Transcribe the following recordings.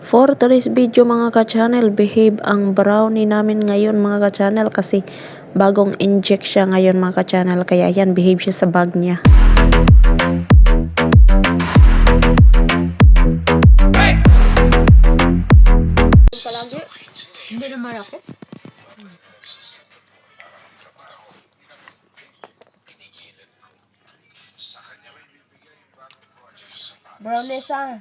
For today's video mga ka-channel, behave ang brownie namin ngayon mga ka-channel kasi bagong inject siya ngayon mga ka-channel. Kaya yan, behave siya sa bag niya. Palagi? Hindi naman ako. Brownies ah.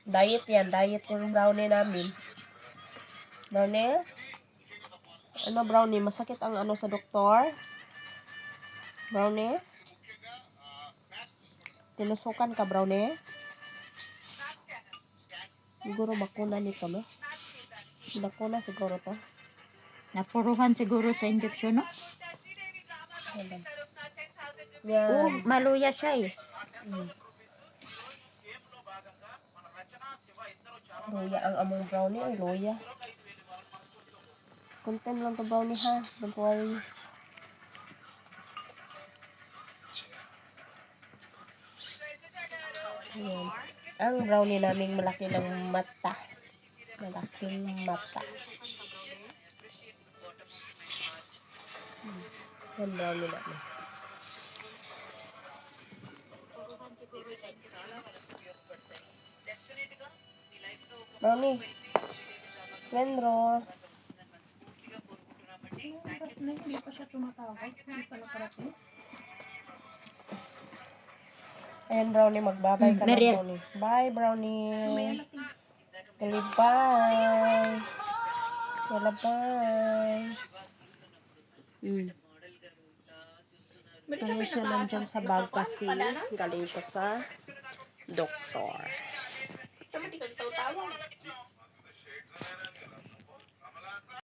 Diet yan. Diet yung brownie namin. Brownie? Ano brownie? Masakit ang ano sa doktor? Brownie? Tinusukan ka brownie? Siguro bakuna nito, no? Bakuna siguro to. Napuruhan siguro sa injection, no? Yan. Maluya siya eh. Luya ang among brownie. Ay, luya. Content lang to brownie ha. Don't worry. Ayan. Ang brownie naming malaki ng mata. Malaking mata. Yan brownie namin. Brownie. Kendro. Hindi pa siya tumatawag. Hindi pa nakarating. Ayan, brownie. Magbabay ka na, Meriel. brownie. Bye, brownie. Kali, bye. Kala, bye. Kaya siya nandyan sa bag kasi galing siya sa doktor.